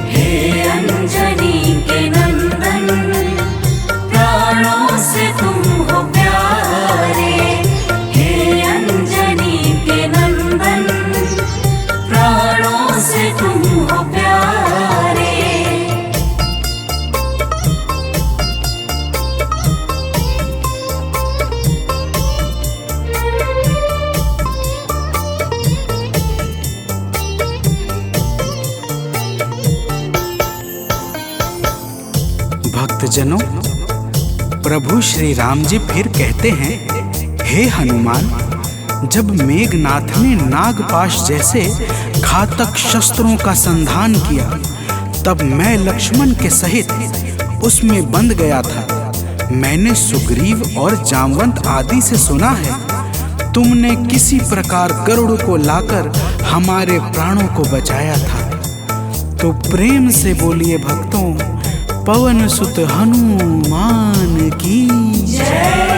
हे अंजनी के नंदन, प्राणों से तुम हो प्यारे। हे अंजनी के नंदन, प्राणों से तुम हो प्यारे। भक्तजनों, प्रभु श्री राम जी फिर कहते हैं, हे हनुमान, जब मेघनाथ ने नागपाश जैसे घातक शस्त्रों का संधान किया, तब मैं लक्ष्मण के सहित उसमें बंध गया था। मैंने सुग्रीव और जामवंत आदि से सुना है, तुमने किसी प्रकार गरुड़ को लाकर हमारे प्राणों को बचाया था। तो प्रेम से बोलिए भक्तों, पवन सुत हनुमान की जय।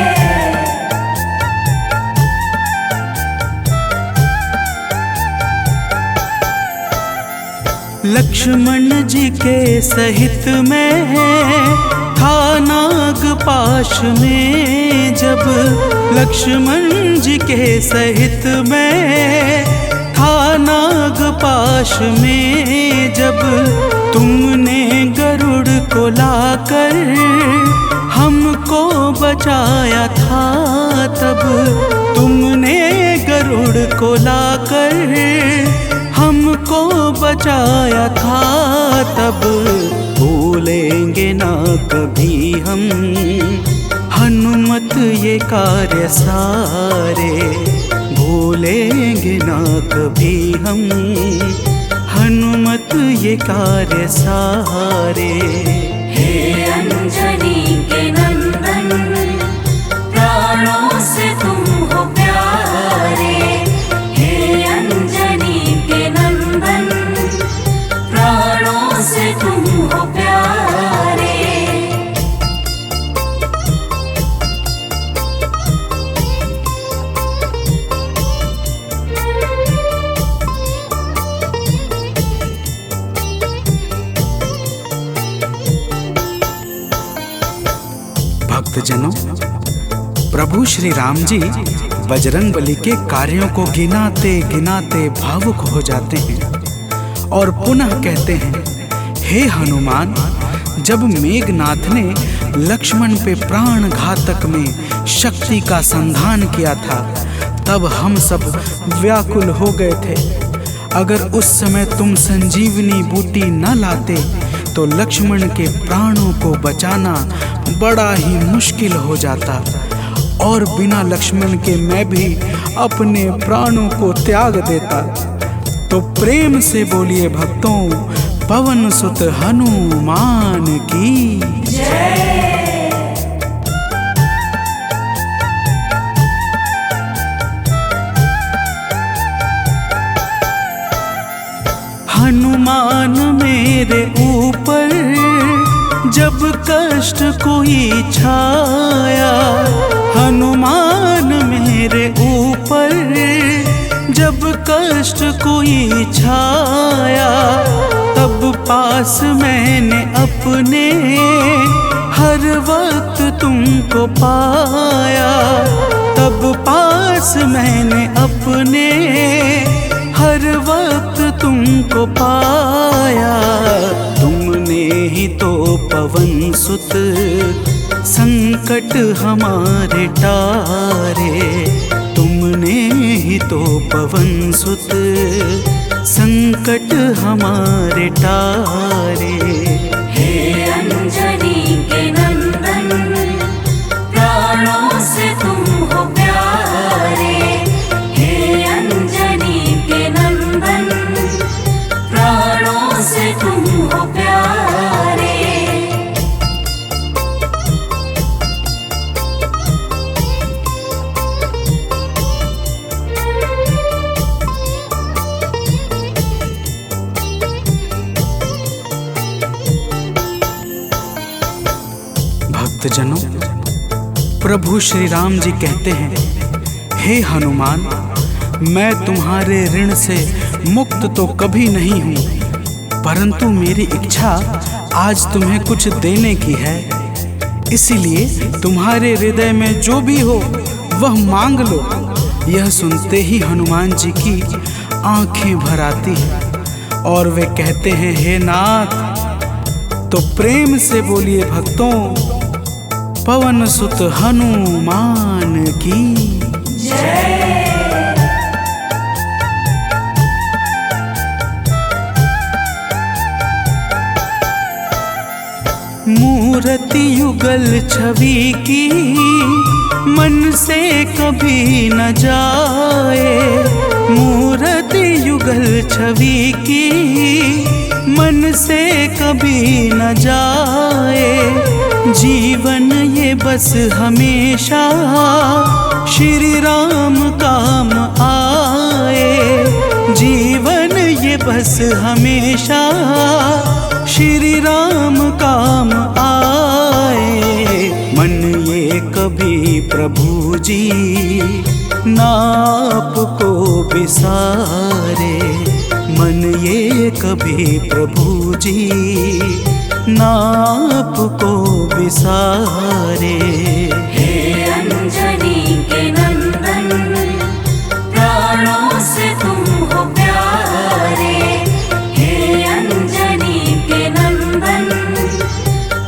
लक्ष्मण जी के सहित में था नागपाश में, जब लक्ष्मण जी के सहित में था नागपाश में, जब तुमने गरुड़ को लाकर हमको बचाया था, तब तुमने गरुड़ को लाकर हमको बचाया था, तब भूलेंगे ना कभी हम हनुमत ये कार्य सारे, भूलेंगे ना कभी हम हनुमत ये कार्य सारे। हे अंजनी के नंदन, प्राणों से तुम हो प्यारे। हे अंजनी के नंदन, प्राणों से तुम हो प्यारे। भक्तजनों, प्रभु श्री राम जी बजरंगबली के कार्यों को गिनाते गिनाते भावुक हो जाते हैं और पुनः कहते हैं, हे हनुमान, जब मेघनाथ ने लक्ष्मण पे प्राण घातक में शक्ति का संधान किया था, तब हम सब व्याकुल हो गए थे। अगर उस समय तुम संजीवनी बूटी न लाते तो लक्ष्मण के प्राणों को बचाना बड़ा ही मुश्किल हो जाता, और बिना लक्ष्मण के मैं भी अपने प्राणों को त्याग देता। तो प्रेम से बोलिए भक्तों, पवन सुत हनुमान की जय। हनुमान मेरे ऊपर जब कष्ट कोई छाया, हनुमान मेरे ऊपर जब कष्ट कोई छाया, तब पास मैंने अपने हर वक्त तुमको पाया, तब पास मैंने अपने हर वक्त तुमको पाया। तुमने ही तो पवन सुत संकट हमारे टारे, तुमने ही तो पवन सुत संकट हमारे टारे। हे अंजनी के नंदन, प्राणों से तुम हो प्यारे। हे अंजनी के नंदन, प्राणों से तुम हो प्यारे। भक्तजनों, प्रभु श्री राम जी कहते हैं, हे हनुमान, मैं तुम्हारे ऋण से मुक्त तो कभी नहीं हूँ, परंतु मेरी इच्छा आज तुम्हें कुछ देने की है। इसीलिए तुम्हारे हृदय में जो भी हो वह मांग लो। यह सुनते ही हनुमान जी की आंखें भर आती हैं और वे कहते हैं, हे नाथ। तो प्रेम से बोलिए भक्तों, पवन सुत हनुमान की जय। मूर्ति युगल छवि की मन से कभी न जाए। मूर्ति युगल छवि की मन से कभी न जाए। जीवन ये बस हमेशा श्री राम काम आए। जीवन ये बस हमेशा श्री राम काम आए। मन ये कभी प्रभु जी नाप को बिसारे। मन ये कभी प्रभु जी नाप को बिसारे। हे अंजनी के नंदन, प्राणों से तुम हो प्यारे। हे अंजनी के नंदन,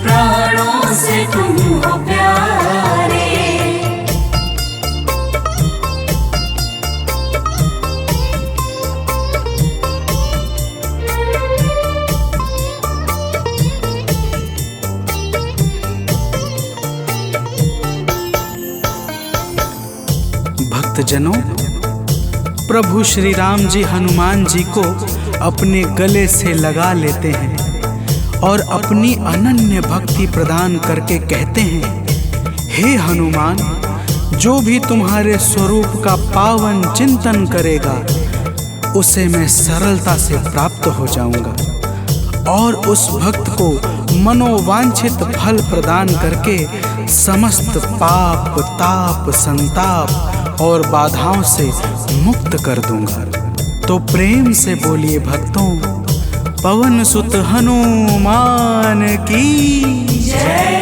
प्राणों से तुम हो प्यारे। भक्तजनों, प्रभु श्री राम जी हनुमान जी को अपने गले से लगा लेते हैं और अपनी अनन्य भक्ति प्रदान करके कहते हैं, हे हनुमान, जो भी तुम्हारे स्वरूप का पावन चिंतन करेगा उसे मैं सरलता से प्राप्त हो जाऊंगा और उस भक्त को मनोवांछित फल प्रदान करके समस्त पाप, ताप, संताप और बाधाओं से मुक्त कर दूंगा। तो प्रेम से बोलिए भक्तों, पवन सुत हनुमान की जय।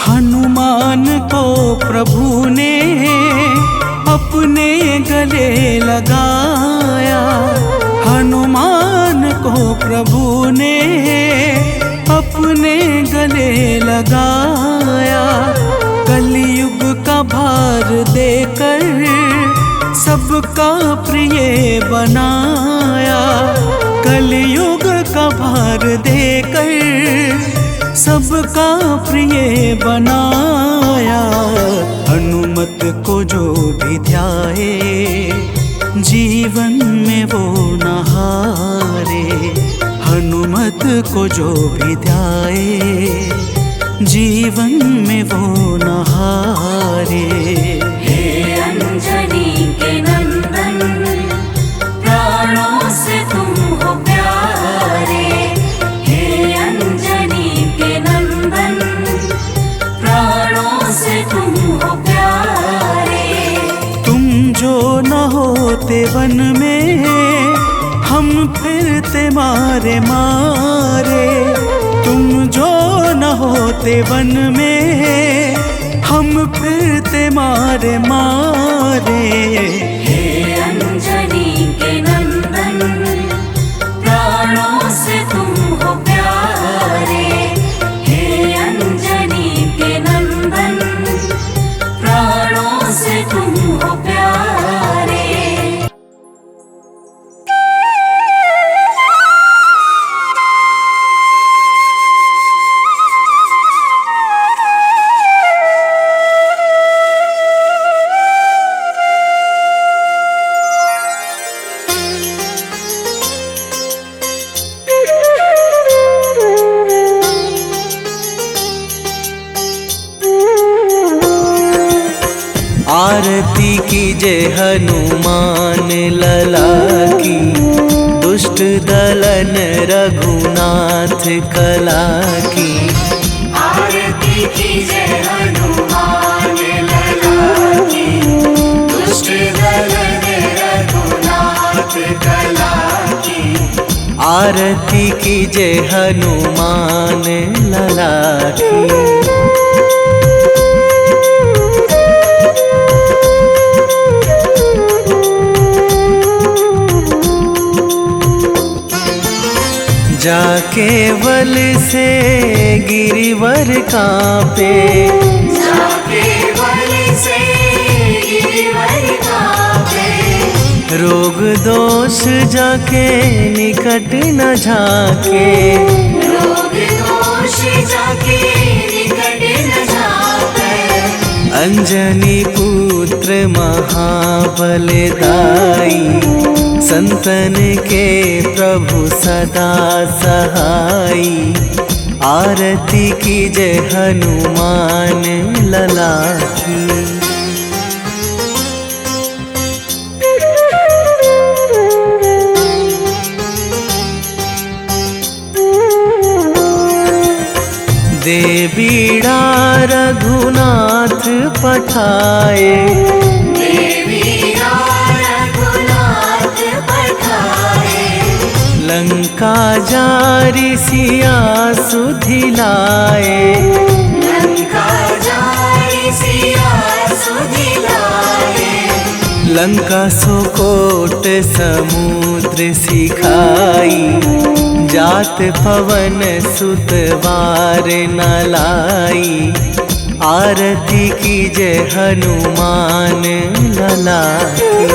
हनुमान को प्रभु ने अपने गले लगाया। हनुमान को प्रभु ने अपने गले लगाया। कलयुग का भार देकर सबका प्रिय बनाया। कलयुग का भार देकर सबका प्रिय बनाया। हनुमत को जो भी ध्याए जीवन में वो न हारे। हनुमत को जो भी ध्याए जीवन में वो न हारे। हे अंजनी के नंदन, प्राणों से तुम हो प्यारे। हे अंजनी के नंदन, प्राणों से तुम हो प्यारे। तुम जो न होते वन में हम फिरते मारे मारे। तुम जो न होते वन में हम फिरते मारे मारे। हे अंजनी के नंदन, प्राणों से तुम हो प्यारे। हे अंजनी के नंदन, प्राणों से तुम हो प्यारे। आरती कीजय हनुमान लला की, दुष्ट दलन रघुनाथ कला की। आरती कीजय हनुमान लला की, दुष्ट दलन रघुनाथ कला की। आरती कीजय हनुमान लला की। जाके बल से गिरिवर कांपे। जाके बल से गिरिवर कांपे। रोग दोष जाके निकट न झाके, रोग दोष जाके निकट न जाके। अंजनी पुत्र महाबलदाई, संतन के प्रभु सदा सहाई। आरती कीजय हनुमान लला की। दे बीड़ा रघुनाथ पठाए, देवीरा रघुनाथ पठाए। लंका जारी सिया सुधिलाए, लंका जारी सिया सुधिलाए। लंका सोकोट समुद्र सिखाई। जात पवन सुत वार न लाई। आरती कीजय हनुमान लला की।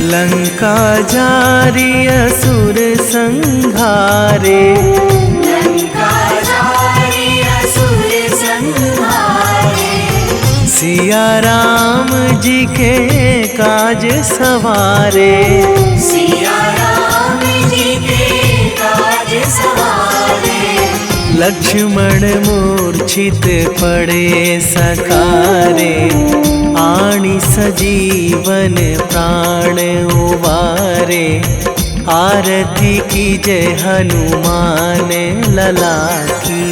लंका जारी असुर संहारे, लंका जारी असुर संहारे। सिया राम जी के काज सवारे, सिया राम जी के काज सवारे। लक्ष्मण मूर्छित पड़े सकारे। आणी सजीवन प्राण उबारे। आरती कीजय हनुमान लला की।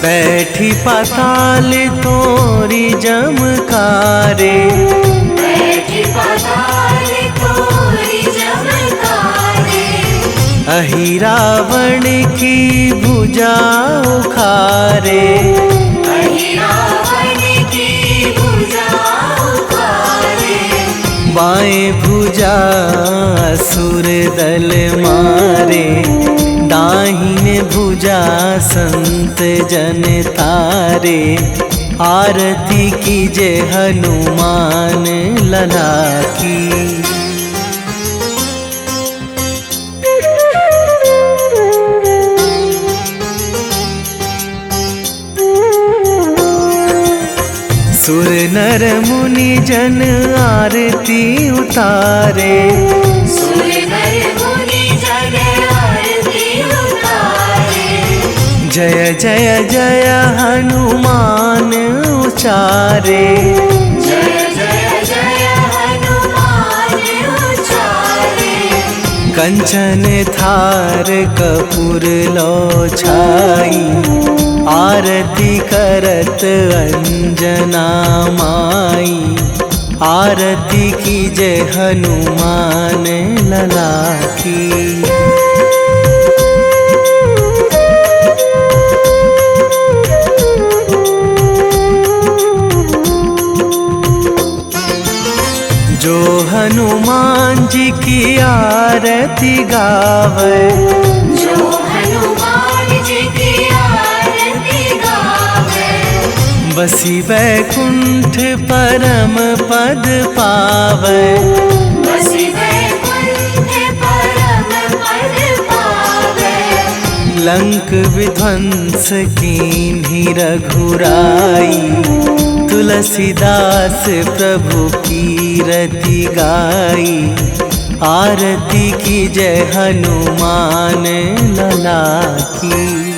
बैठी पाताल तोरी जमकारे, बैठी पाताल तोरी जमकारे। अहि रावण की भुजा उखारे, अहि रावण की भुजा उखारे। बाएं भुजा असुर दल मारे। दाहिने भुजा संत जन तारे। आरती कीजय हनुमान लला की। सुर नर मुनि जन आरती उतारे। सुर नर मुनि जन आरती उतारे। जय जय जय हनुमान उचारे। जय जय जय हनुमान उचारे। कंचन थार कपूर लो छाई। आरती करत अंजना माई। आरती कीजय हनुमान लला की। जो हनुमान जी की आरती गावे। जो हनुमान जी की आरती गावे। बसी वैकुंठ परम पद पावे। बसी वैकुंठ परम पद पावे। लंक विध्वंस कीन्ही रघुराई। तुलसीदास प्रभु कीरति गाई। आरती कीजय हनुमान लला की।